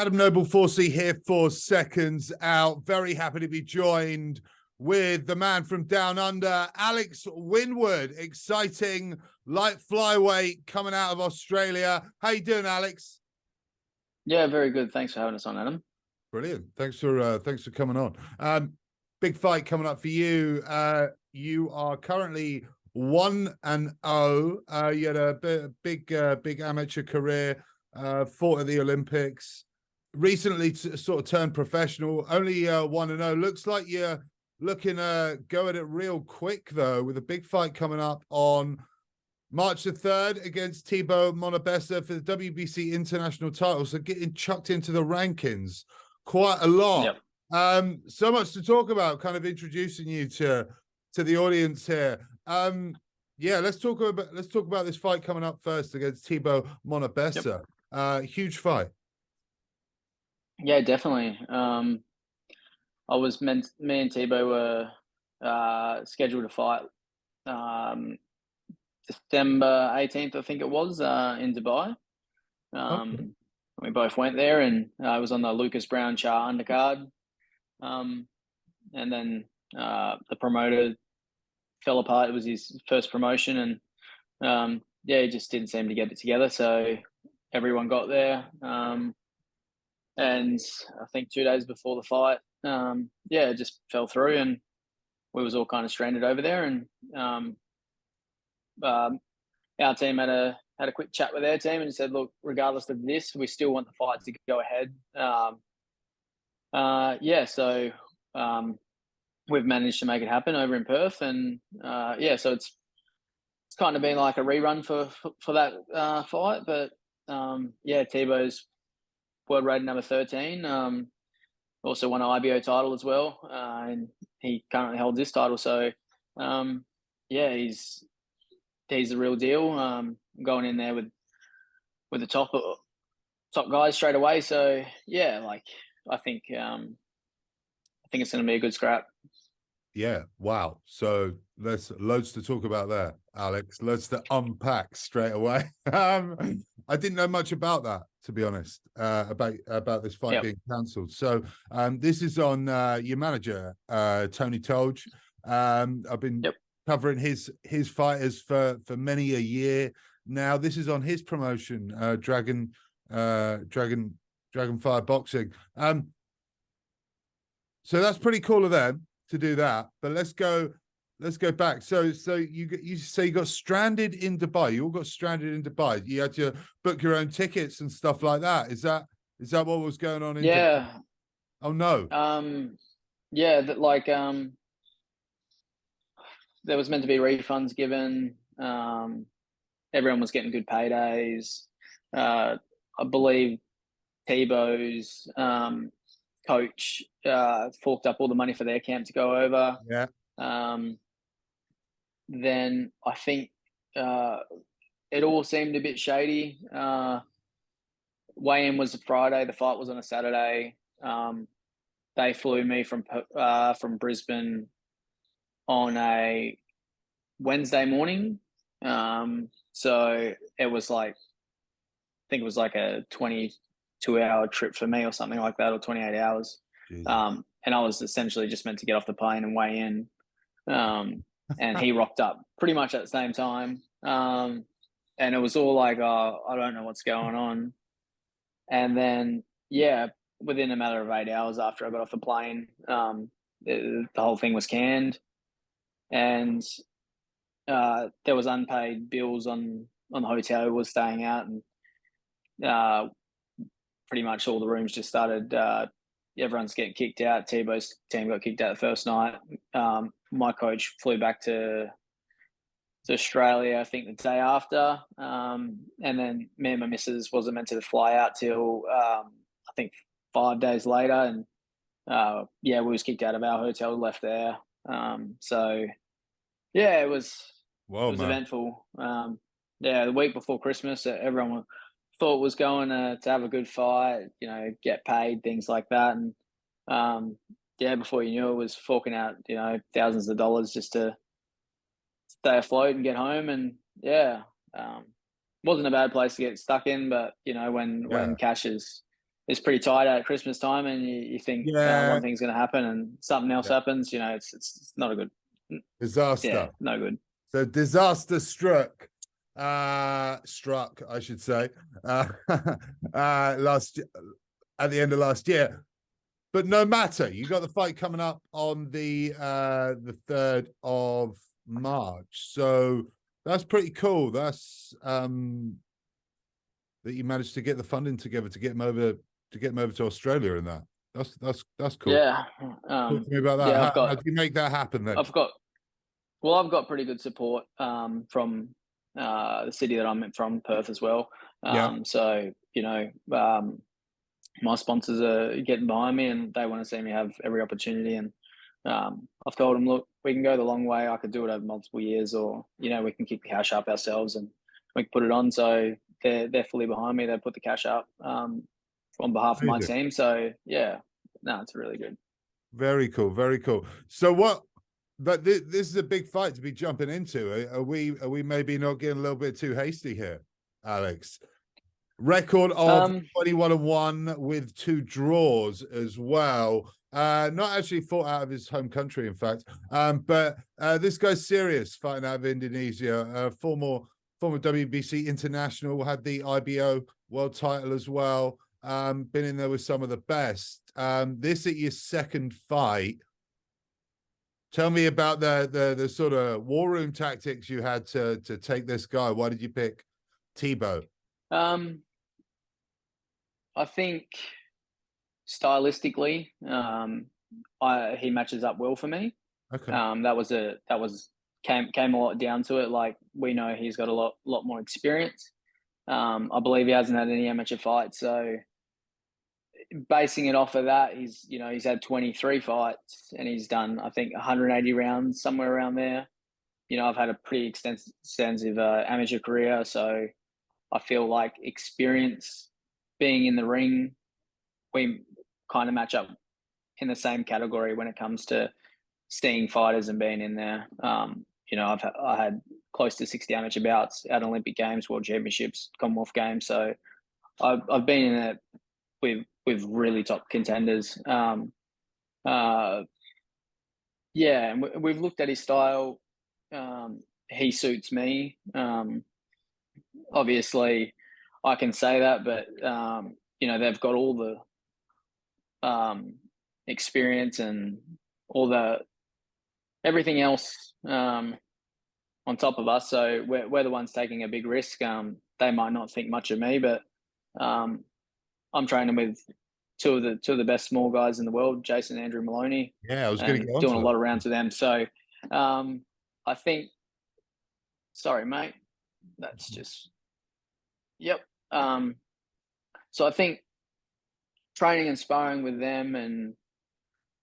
Adam Noble-Forcey here for Seconds Out. Very happy to be joined with the man from down under, Alex Winwood. Exciting light flyweight coming out of Australia. How you doing, Alex? Yeah, very good. Thanks for having us on, Adam. Brilliant. Thanks for coming on. Big fight coming up for you. You are currently 1-0. You had a big amateur career. Fought at the Olympics. Recently, sort of turned professional. Only 1-0. Looks like you're looking to go at it real quick though, with a big fight coming up on March the 3rd against Thibaut Monabessa for the WBC international title. So getting chucked into the rankings quite a lot. Yep. So much to talk about. Kind of introducing you to the audience here. Yeah, let's talk about this fight coming up first against Thibaut Monabessa. Yep. Huge fight. Yeah, definitely. Me and Thibaut were scheduled to fight December 18th, I think it was, in Dubai. Okay. We both went there, and I was on the Lucas Brown Char undercard. And then the promoter fell apart. It was his first promotion, and yeah, he just didn't seem to get it together. So everyone got there. And I think 2 days before the fight, yeah, it just fell through, and we was all kind of stranded over there. And our team had a quick chat with their team and said, look, regardless of this, we still want the fight to go ahead. Yeah, so we've managed to make it happen over in Perth, and yeah, so it's kind of been like a rerun for that fight. But yeah, Thibaut's world rated number 13. Also won an IBO title as well, and he currently holds this title. So yeah, he's the real deal. Going in there with the top guys straight away. So yeah, like I think it's going to be a good scrap. Yeah. Wow. So there's loads to talk about there, Alex. Loads to unpack straight away. I didn't know much about that, to be honest, about this fight being cancelled. So this is on your manager, Tony Tolge. I've been covering his fighters for many a year now. This is on his promotion, Dragonfire Boxing. So that's pretty cool of them to do that. But let's go back. So you say you got stranded in Dubai. You all got stranded in Dubai. You had to book your own tickets and stuff like that. Is that what was going on in Dubai? Oh no. Yeah, that there was meant to be refunds given. Everyone was getting good paydays. I believe Thibaut's coach forked up all the money for their camp to go over. Yeah. Then I think it all seemed a bit shady. Weigh-in was a Friday. The fight was on a Saturday. They flew me from Brisbane on a Wednesday morning. So it was like, I think it was like a 22-hour trip for me or something like that, or 28 hours. And I was essentially just meant to get off the plane and weigh in. And he rocked up pretty much at the same time. And it was all like, oh, I don't know what's going on. And then, yeah, within a matter of 8 hours after I got off the plane, the whole thing was canned. And there was unpaid bills on the hotel we was staying at, and pretty much all the rooms just started. Everyone's getting kicked out. Thibaut's team got kicked out the first night. My coach flew back to Australia, I think, the day after, and then me and my missus wasn't meant to fly out till I think 5 days later, and yeah, we was kicked out of our hotel, left there. So yeah, it was eventful. Yeah, the week before Christmas, everyone thought was going to have a good fight, you know, get paid, things like that. And yeah, before you knew it, was forking out, you know, thousands of dollars just to stay afloat and get home. And yeah, wasn't a bad place to get stuck in, but you know, when cash is it's pretty tight at Christmas time, and you think Yeah, one thing's going to happen, and something else yeah. happens. You know, it's not a good. Disaster. Yeah, no good. So disaster struck, I should say, last at the end of last year. But no matter, you got the fight coming up on the 3rd of March. So that's pretty cool. That's that you managed to get the funding together to get him over to Australia, and that's cool. Yeah. Talk to me about that. Yeah, How did you make that happen then? I've got pretty good support from the city that I'm from, Perth, as well. Yeah. So my sponsors are getting behind me, and they want to see me have every opportunity. And I've told them, look, we can go the long way. I could do it over multiple years, or we can keep the cash up ourselves and we can put it on. So they're fully behind me. They put the cash up on behalf of my team. So yeah, no, it's really good. Very cool, very cool. So what? But this is a big fight to be jumping into. Are we maybe not getting a little bit too hasty here, Alex? Record of 21-1 with 2 draws as well. Not actually fought out of his home country, in fact. But this guy's serious, fighting out of Indonesia. Former WBC international, had the IBO world title as well. Been in there with some of the best. This at your second fight. Tell me about the sort of war room tactics you had to take this guy. Why did you pick Tebow? I think stylistically, he matches up well for me. Okay. Came a lot down to it. Like, we know he's got a lot more experience. I believe he hasn't had any amateur fights, so basing it off of that, he's had 23 fights and he's done, I think, 180 rounds, somewhere around there. I've had a pretty extensive amateur career, so I feel like experience, being in the ring, we kind of match up in the same category when it comes to seeing fighters and being in there. I had close to 60 amateur bouts at Olympic Games, World Championships, Commonwealth Games, so I've been in it with really top contenders. And we've looked at his style. He suits me. Obviously, I can say that, but they've got all the experience and everything else on top of us. So we're the ones taking a big risk. They might not think much of me, but I'm training with two of the best small guys in the world, Jason and Andrew Moloney. Yeah, I was going to go doing a lot of rounds with them. So I think, sorry, mate, that's just, yep. So I think training and sparring with them, and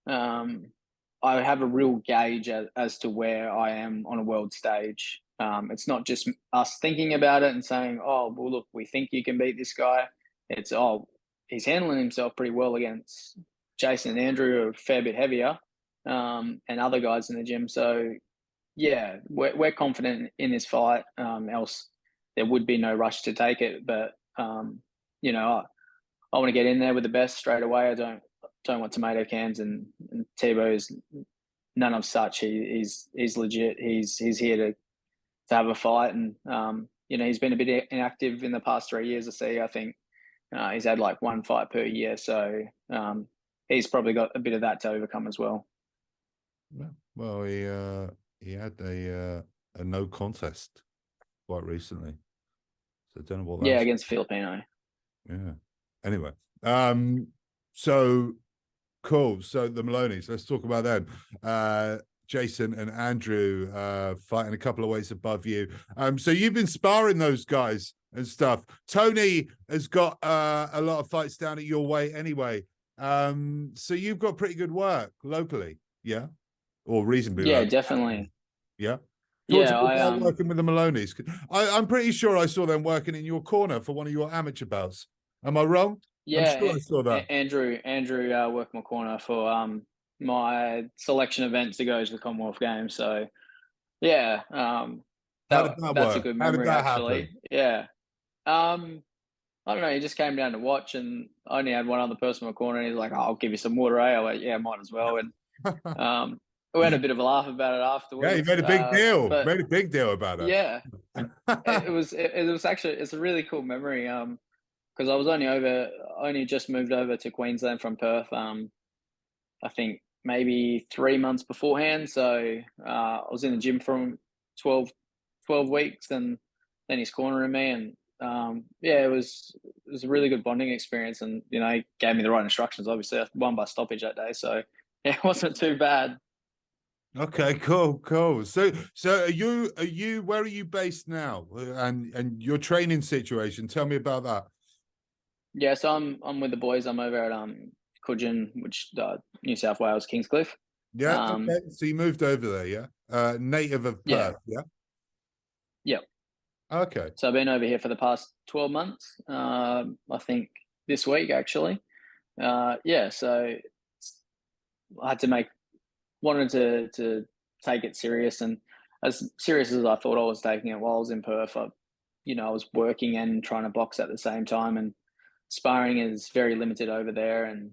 I have a real gauge as to where I am on a world stage. It's not just us thinking about it and saying, oh, well, look, we think you can beat this guy. It's, oh, he's handling himself pretty well against Jason and Andrew, who are a fair bit heavier, and other guys in the gym. So, yeah, we're confident in this fight, else there would be no rush to take it. But, I want to get in there with the best straight away. I don't want tomato cans, and Tebow is none of such. He's legit. He's here to have a fight, and he's been a bit inactive in the past 3 years. I think he's had like 1 fight per year, so he's probably got a bit of that to overcome as well. Well, he had a no contest quite recently, so I don't know what that. Yeah, against Filipino. Yeah. Anyway, so cool. So the Maloneys, let's talk about them. Jason and Andrew fighting a couple of weights above you. So you've been sparring those guys and stuff. Tony has got a lot of fights down at your weight anyway. So you've got pretty good work locally, yeah, or reasonably. Yeah, local. Definitely. Yeah. Yeah, working with the Maloneys. I'm pretty sure I saw them working in your corner for one of your amateur bouts. Am I wrong? Yeah, I'm sure I saw that. Andrew worked my corner for my selection event to go to the Commonwealth Games. So yeah, How did that that's work? a good How did memory, that actually. happen? Yeah. I don't know, he just came down to watch, and I only had one other person in my corner, and he's like, "Oh, I'll give you some water, eh?" I went, "Yeah, might as well." And we had a bit of a laugh about it Yeah, you afterwards. made a big deal. But Made a big deal about yeah, it. it was actually, it's a really cool memory. Because I was only just moved over to Queensland from Perth. I think maybe 3 months beforehand. So I was in the gym for 12, 12 weeks, and then he's cornering me, and yeah, it was a really good bonding experience, and he gave me the right instructions. Obviously, I won by stoppage that day, so yeah, it wasn't too bad. Okay, cool, cool. So are you where are you based now? And your training situation? Tell me about that. Yeah, so I'm with the boys. I'm over at Coogin, which New South Wales, Kingscliff. Yeah, Um, okay. So you moved over there, yeah? Native of yeah, Perth, yeah? yeah. Okay. So I've been over here for the past 12 months. I think this week actually. Yeah, so I had to wanted to take it serious, and as serious as I thought I was taking it while I was in Perth. I was working and trying to box at the same time, and sparring is very limited over there, and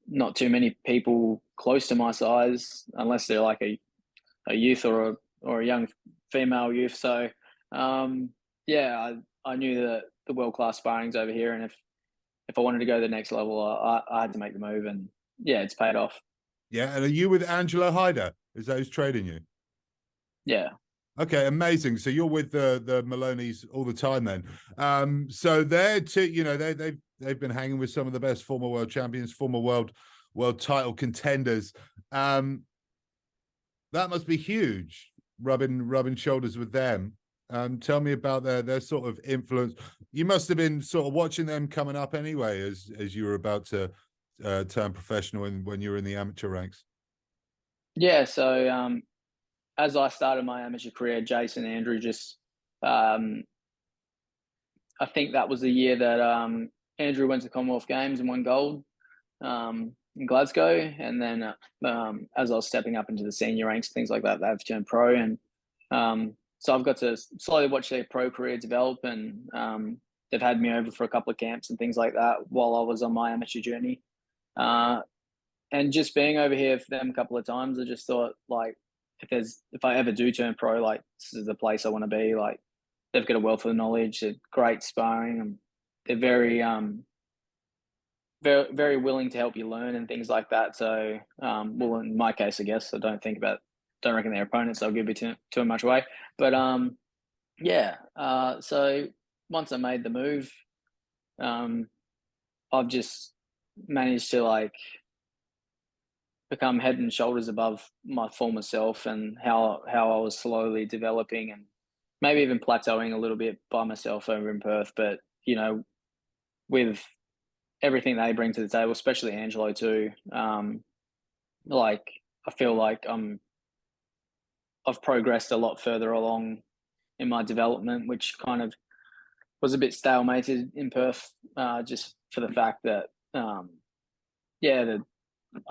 not too many people close to my size unless they're like a youth or a young female youth. So yeah, I knew that the world class sparring's over here, and if I wanted to go to the next level, I had to make the move, and yeah, it's paid off. Yeah, and are you with Angelo Hyder? Is that who's trading you? Yeah, Okay, amazing. So you're with the Maloneys all the time then. So they're they've been hanging with some of the best former world champions, former world title contenders. Um, that must be huge, rubbing shoulders with them. Tell me about their sort of influence. You must have been sort of watching them coming up anyway, as you were about to turn professional when you were in the amateur ranks. yeah. So as I started my amateur career, Jason Andrew just um, I think that was the year that Andrew went to Commonwealth Games and won gold in Glasgow. And then as I was stepping up into the senior ranks, things like that, they've turned pro. And so I've got to slowly watch their pro career develop. And they've had me over for a couple of camps and things like that while I was on my amateur journey. And just being over here for them a couple of times, I just thought, like, if I ever do turn pro, like, this is the place I want to be. Like, they've got a wealth of knowledge, they're great sparring, and they're very, very willing to help you learn and things like that. So, well, in my case, I guess I don't reckon their opponents they'll give you too much away. But yeah. So once I made the move, I've just managed to like become head and shoulders above my former self, and how I was slowly developing and maybe even plateauing a little bit by myself over in Perth. But with everything they bring to the table, especially Angelo too, like I feel like I've progressed a lot further along in my development, which kind of was a bit stalemated in Perth, just for the fact that I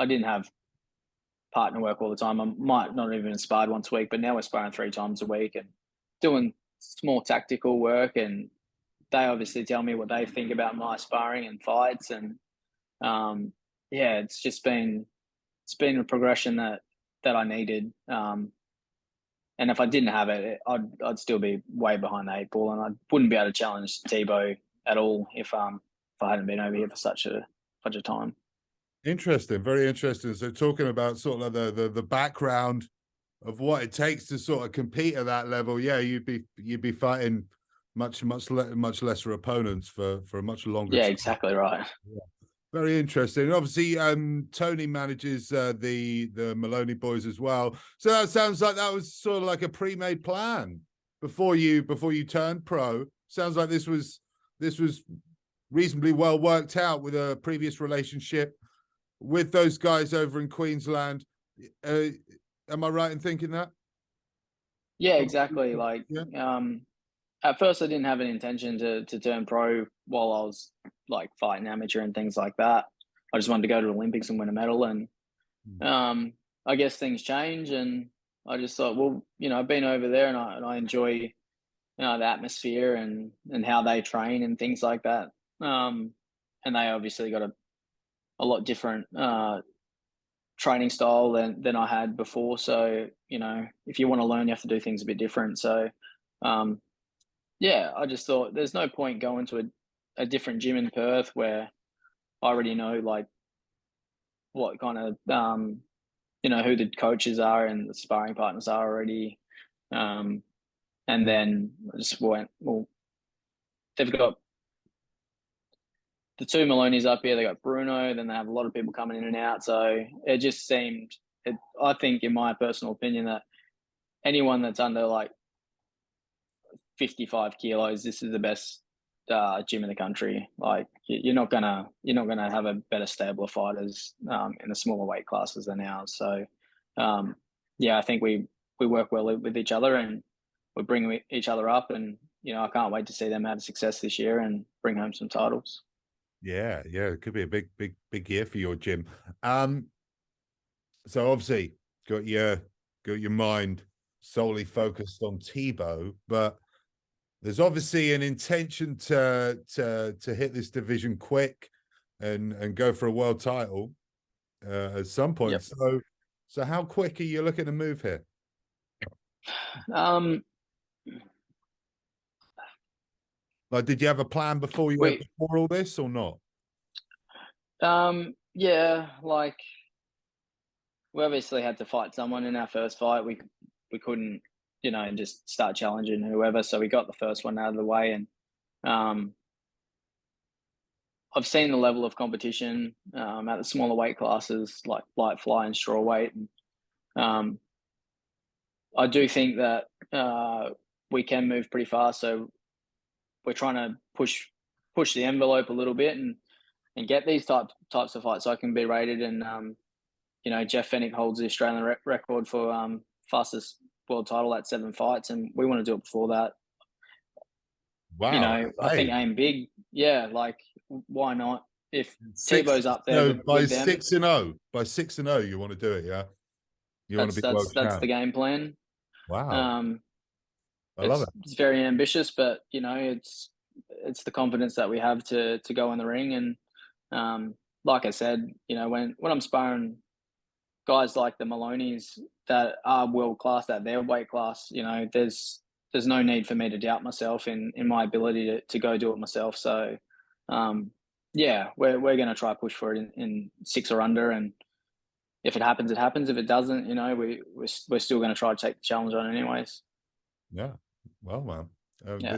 didn't have partner work all the time. I might not even inspired once a week, but now we're sparring 3 times a week and doing small tactical work. And they obviously tell me what they think about my sparring and fights. And yeah, it's been a progression that I needed. And if I didn't have it, I'd still be way behind the 8 ball, and I wouldn't be able to challenge Tebow at all if I hadn't been over here for such a time. Interesting, very interesting. So talking about sort of the background of what it takes to sort of compete at that level, yeah, you'd be fighting much lesser opponents for a much longer Yeah, time. exactly right. Yeah. Very interesting. And obviously, Tony manages the Moloney boys as well. So that sounds like that was sort of like a pre-made plan before you turned pro. Sounds like this was reasonably well worked out with a previous relationship with those guys over in Queensland. Am I right in thinking that? Yeah, exactly. Like, Yeah. at first, I didn't have an intention to turn pro while I was like fighting amateur and things like that. I just wanted to go to the Olympics and win a medal. And I guess things change, and I just thought, well, I've been over there, and I enjoy the atmosphere and how they train and things like that. And they obviously got a lot different training style than I had before. So, if you want to learn, you have to do things a bit different. So, yeah, I just thought there's no point going to a different gym in Perth where I already know like what kind of who the coaches are and the sparring partners are already. And then I just went, well, they've got the two Moloneys up here. They got Bruno. Then they have a lot of people coming in and out. So it just seemed. I think, in my personal opinion, that anyone that's under like 55 kilos, this is the best gym in the country. Like you're not gonna have a better stable of fighters in the smaller weight classes than ours. So yeah, I think we work well with each other and we bring each other up. And I can't wait to see them have success this year and bring home some titles. Yeah, it could be a big year for your gym. So obviously got your mind solely focused on Tebow, but there's obviously an intention to hit this division quick and go for a world title at some point. Yep. So how quick are you looking to move here? Like, did you have a plan before all this or not? Yeah, like we obviously had to fight someone in our first fight. We couldn't, just start challenging whoever. So we got the first one out of the way, and I've seen the level of competition at the smaller weight classes like light fly and straw weight. And, I do think that we can move pretty fast. So we're trying to push the envelope a little bit and get these types of fights so I can be rated. And Jeff Fennick holds the Australian record for fastest world title at 7 fights, and we want to do it before that. Wow. I think aim big. Yeah, like why not? If Tebow's up there so by with them, 6-0, you want to do it, yeah? You want to be world champ. That's the game plan. Wow. I love it. It's very ambitious, but it's the confidence that we have to go in the ring. And like I said, when I'm sparring guys like the Moloneys that are world class at their weight class, there's no need for me to doubt myself in my ability to go do it myself. So yeah, we're going to try push for it in 6 or under, and if it happens, it happens. If it doesn't, we're still going to try to take the challenge on anyways. Yeah. Well, man, yeah.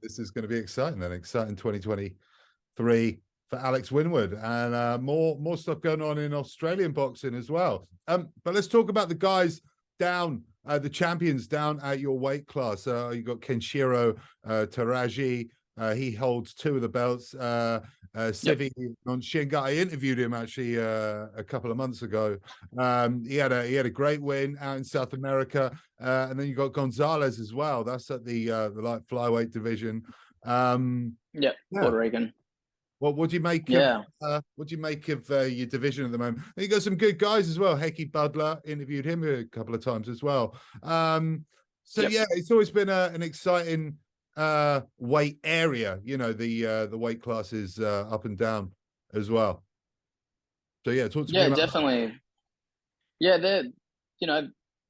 this is going to be exciting. Then exciting 2023 for Alex Winwood, and more stuff going on in Australian boxing as well. But let's talk about the guys down, the champions down at your weight class. You got Kenshiro Taraji. He holds 2 of the belts. Sivi Nonshinga, I interviewed him actually a couple of months ago. He had a great win out in South America, and then you got Gonzalez as well. That's at the light flyweight division. Puerto Rican. Well, what do you make? What do you make of your division at the moment? And you got some good guys as well. Hecky Budler, interviewed him a couple of times as well. Yeah, it's always been an exciting weight area. The weight classes up and down as well. So yeah, talk to me about definitely. That. Yeah,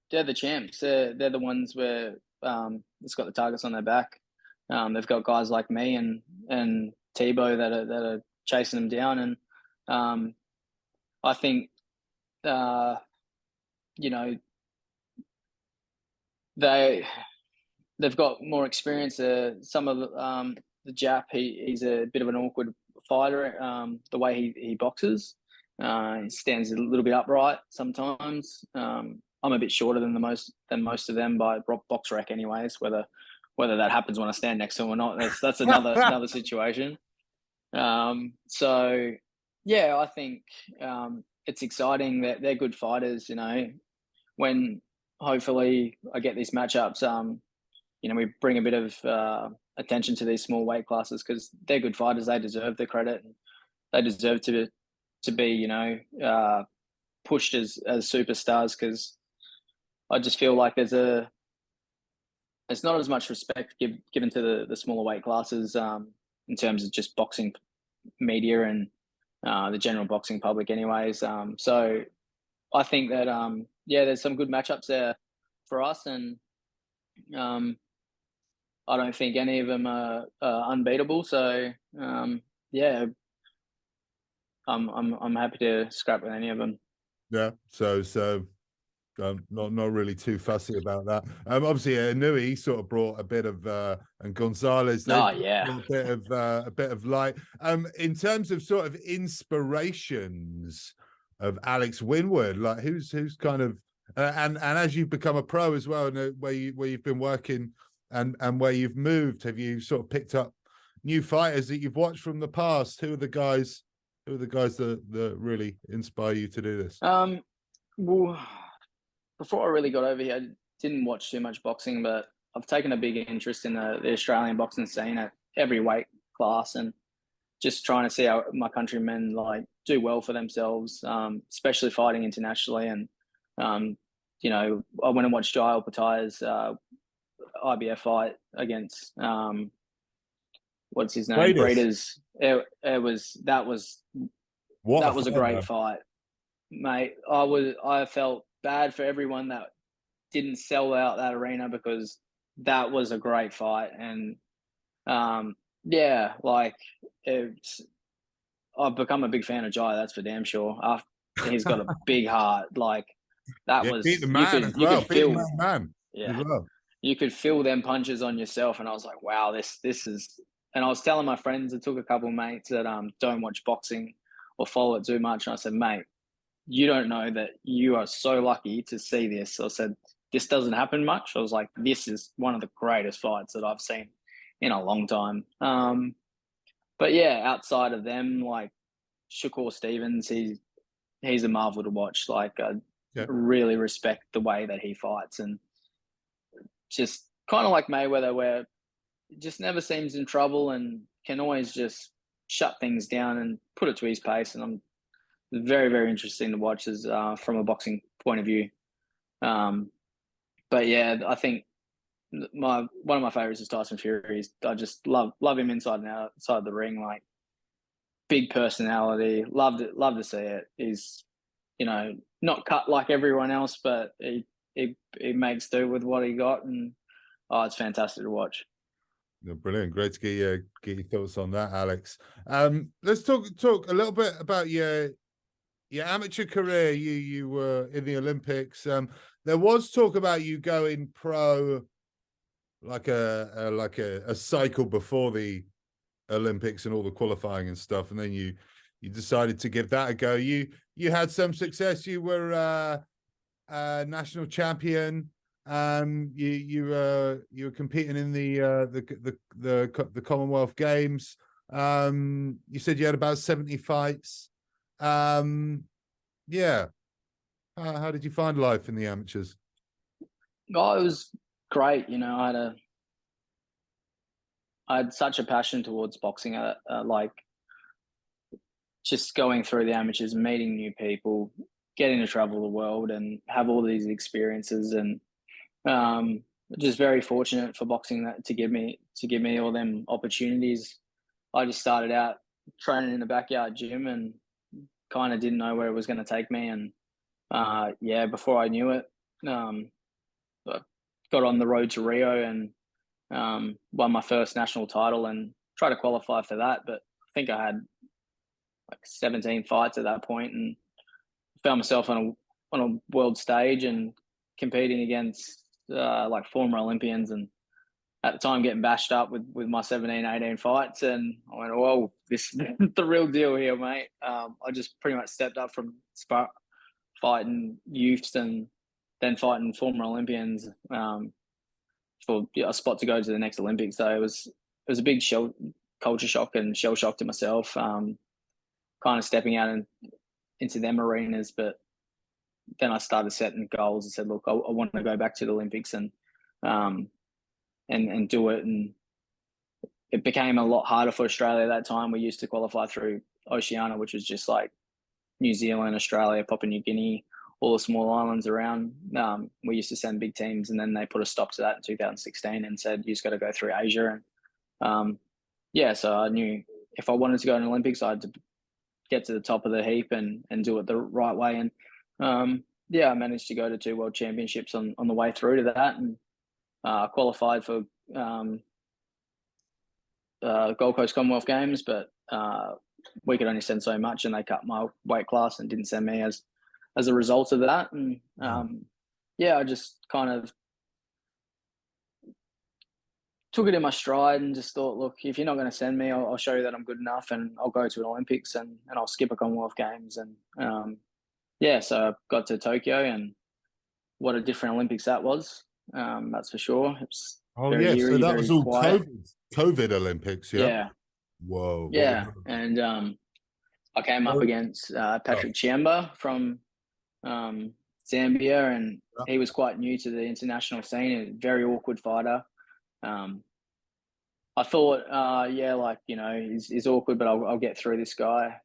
they're the champs. They're the ones where it's got the targets on their back. They've got guys like me and Tebow that are chasing them down, and I think they've got more experience. Some of the Jap, he's a bit of an awkward fighter. The way he boxes, he stands a little bit upright sometimes. I'm a bit shorter than most of them by box rec, anyways. Whether that happens when I stand next to him or not, that's another situation. So yeah, I think it's exciting that they're good fighters. When hopefully I get these matchups, we bring a bit of attention to these small weight classes because they're good fighters. They deserve the credit. They deserve to be, pushed as superstars, because I just feel like there's It's not as much respect given to the smaller weight classes in terms of just boxing media and the general boxing public anyways. So I think that, there's some good matchups there for us, and I don't think any of them are unbeatable. So yeah, I'm happy to scrap with any of them. Yeah. So not really too fussy about that. Obviously, Nui sort of brought a bit of and Gonzalez. They Oh brought yeah. a bit of light. In terms of sort of inspirations of Alex Winwood, like who's kind of and as you've become a pro as well, and where you've been working and where you've moved, have you sort of picked up new fighters that you've watched from the past? Who are the guys? Who are the guys that really inspire you to do this? Well, before I really got over here, I didn't watch too much boxing, but I've taken a big interest in the Australian boxing scene at every weight class, and just trying to see how my countrymen like do well for themselves, especially fighting internationally. And I went and watched Jael Patai's IBF fight against what's his name, Breeders. That was a great fight, mate. I felt bad for everyone that didn't sell out that arena, because that was a great fight. And I've become a big fan of Jai, that's for damn sure. He's got a big heart. Like that was beat the man as well. Beat the man. Yeah, as well. You could feel them punches on yourself, and I was like, wow, this is. And I was telling my friends, it took a couple of mates that don't watch boxing or follow it too much, and I said, mate, you don't know that you are so lucky to see this. I said, this doesn't happen much. I was like, this is one of the greatest fights that I've seen in a long time. But yeah, outside of them, like Shakur Stevens, he's a marvel to watch. Like I really respect the way that he fights, and just kind of like Mayweather, where just never seems in trouble and can always just shut things down and put it to his pace. And I'm very, very interesting to watch as from a boxing point of view. But yeah, I think one of my favorites is Tyson Fury. I just love him inside and outside the ring. Like big personality. Love to see it. He's not cut like everyone else, but he makes do with what he got, and it's fantastic to watch. Brilliant. Great to get your thoughts on that, Alex. Let's talk a little bit about your amateur career. You were in the Olympics. There was talk about you going pro, like a cycle before the Olympics and all the qualifying and stuff, and then you decided to give that a go. You had some success. You were a national champion. You were competing in the Commonwealth Games. You said you had about 70 fights. Yeah. How did you find life in the amateurs? Oh, it was great. I had such a passion towards boxing. Like just going through the amateurs, meeting new people, getting to travel the world and have all these experiences, and just very fortunate for boxing to give me all them opportunities. I just started out training in the backyard gym and kind of didn't know where it was going to take me. And before I knew it, I got on the road to Rio and won my first national title and tried to qualify for that. But I think I had like 17 fights at that point, and found myself on a world stage and competing against like former Olympians, and at the time getting bashed up with my 17, 18 fights. And I went, whoa, this is the real deal here, mate. I just pretty much stepped up from fighting youths and then fighting former Olympians for a spot to go to the next Olympics. So it was a big culture shock and shell shock to myself, kind of stepping out into them arenas. But then I started setting goals and said, look, I want to go back to the Olympics and do it. And it became a lot harder for Australia at that time. We used to qualify through Oceania, which was just like New Zealand, Australia, Papua New Guinea, all the small islands around. We used to send big teams, and then they put a stop to that in 2016 and said, you just got to go through Asia. And so I knew if I wanted to go to the Olympics, I had to get to the top of the heap and do it the right way. And I managed to go to 2 World Championships on the way through to that, and qualified for Gold Coast Commonwealth Games, but we could only send so much, and they cut my weight class and didn't send me as a result of that. And I just kind of took it in my stride and just thought, look, if you're not going to send me, I'll show you that I'm good enough, and I'll go to an Olympics and I'll skip a Commonwealth Games. And so I got to Tokyo, and what a different Olympics that was. That's for sure. It's very eerie, so that very was all quiet. COVID Olympics, yeah? Yeah. Whoa. Yeah, and I came up against Patrick Chiemba from Zambia, and he was quite new to the international scene, a very awkward fighter. I thought, he's awkward, but I'll get through this guy.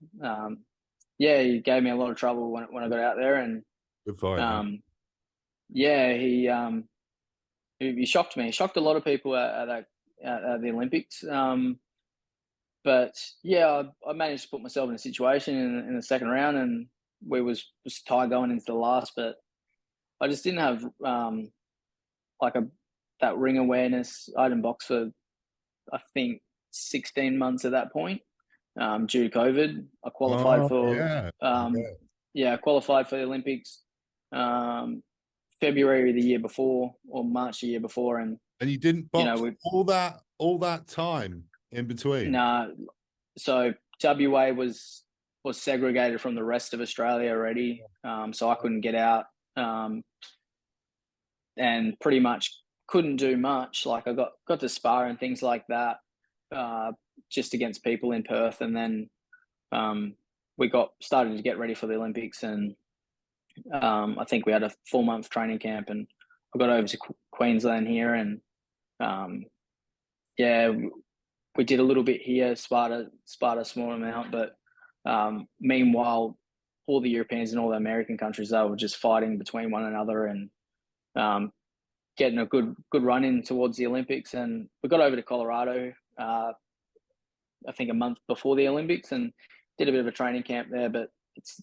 He gave me a lot of trouble when I got out there, and good fight. He shocked me. He shocked a lot of people at the Olympics. But I managed to put myself in a situation in the second round, and we was tied going into the last, but I just didn't have that ring awareness. I hadn't boxed for, I think, 16 months at that point, due to COVID. I qualified I qualified for the Olympics February the year before, or March the year before, and you didn't box all that time in between. Nah, so WA was segregated from the rest of Australia already, so I couldn't get out, and pretty much couldn't do much. Like I got to spar and things like that, just against people in Perth, and then we started to get ready for the Olympics, and I think we had a 4-month training camp, and I got over to Queensland here, and we did a little bit here, sparred a small amount, but meanwhile, all the Europeans and all the American countries, they were just fighting between one another and getting a good run in towards the Olympics. And we got over to Colorado, I think a month before the Olympics, and did a bit of a training camp there, but it's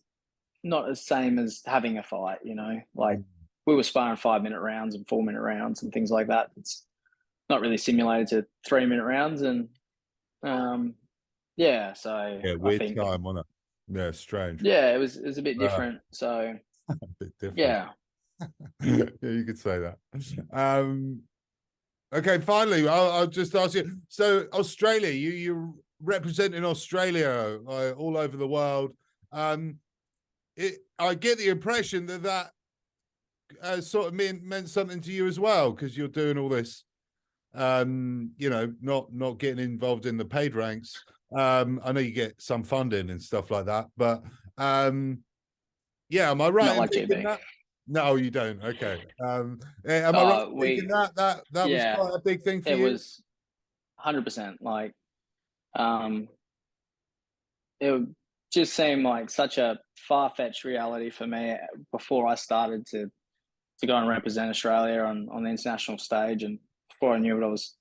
not the same as having a fight, like we were sparring 5-minute rounds and 4-minute rounds and things like that. It's not really simulated to 3-minute rounds, and weird time, wasn't it? Yeah, strange. Yeah, it was a bit different. So a bit different. Yeah. Yeah, you could say that. Okay, finally, I'll just ask you. So Australia, you representing Australia all over the world. I get the impression that sort of meant something to you as well, because you're doing all this. Not getting involved in the paid ranks. I know you get some funding and stuff like that, but am I right? Not like GB. That? No, you don't. Okay. Am I right thinking that was quite a big thing for you? It was 100%. Like, it just seemed like such a far-fetched reality for me before I started to go and represent Australia on the international stage, and before I knew it, I was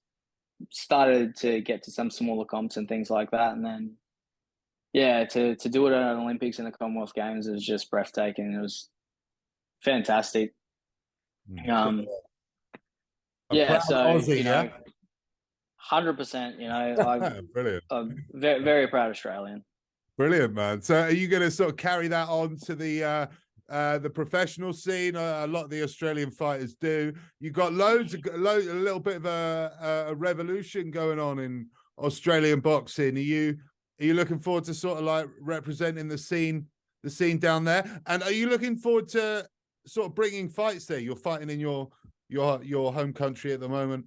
started to get to some smaller comps and things like that. And then, to do it at an Olympics and the Commonwealth Games was just breathtaking. It was fantastic. Aussie, 100%, brilliant. I'm very, very proud Australian. Brilliant, man. So are you going to sort of carry that on to the professional scene? A lot of the Australian fighters do. You've got a little bit of a revolution going on in Australian boxing. Are you looking forward to sort of like representing the scene down there? And are you looking forward to sort of bringing fights there? You're fighting in your home country at the moment.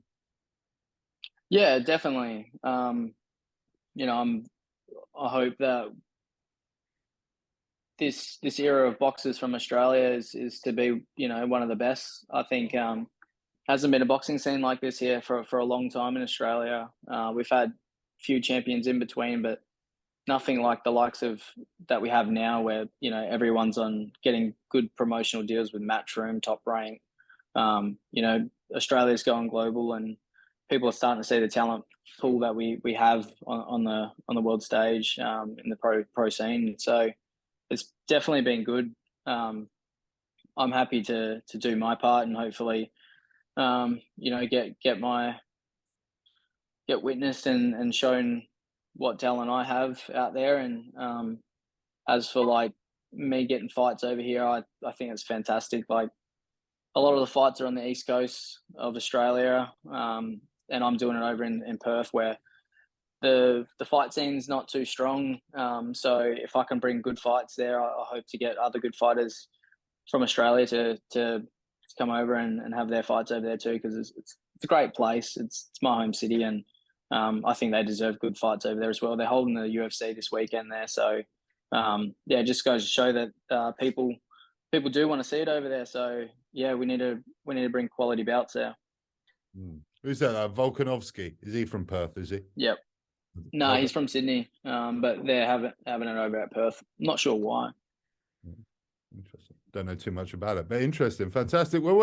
Yeah, definitely. I hope that this era of boxers from Australia is to be, one of the best. I think hasn't been a boxing scene like this here for a long time in Australia. We've had a few champions in between, but nothing like the likes of that we have now, where everyone's on getting good promotional deals with Matchroom, Top Rank. Australia's going global, and people are starting to see the talent pool that we have on the world stage, in the pro scene. So it's definitely been good. I'm happy to do my part, and hopefully, get witnessed and shown what talent I have out there. And as for like me getting fights over here, I think it's fantastic. Like, a lot of the fights are on the east coast of Australia, and I'm doing it over in Perth, where the fight scene's not too strong. So if I can bring good fights there, I hope to get other good fighters from Australia to come over and have their fights over there too, because it's a great place. It's my home city, and I think they deserve good fights over there as well. They're holding the UFC this weekend there, so yeah, it just goes to show that people do want to see it over there. So yeah, we need to bring quality bouts there. Who's that? Volkanovski? Is he from Perth? Is he? Yep. No, Okay. he's from Sydney, but they're having it over at Perth. I'm not sure why. Interesting. Don't know too much about it, but interesting. Fantastic. Well,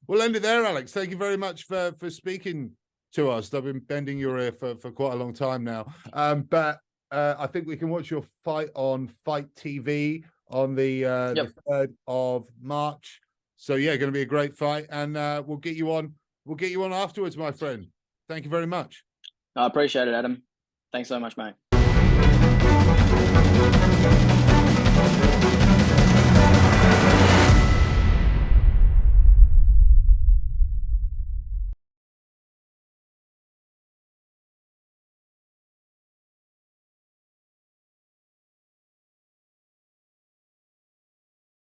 we'll end it there, Alex. Thank you very much for speaking to us. I've been bending your ear for quite a long time now. But I think we can watch your fight on Fight TV on the 3rd of March. So yeah, going to be a great fight, and we'll get you on. We'll get you on afterwards, my friend. Thank you very much. I appreciate it, Adam. Thanks so much, mate.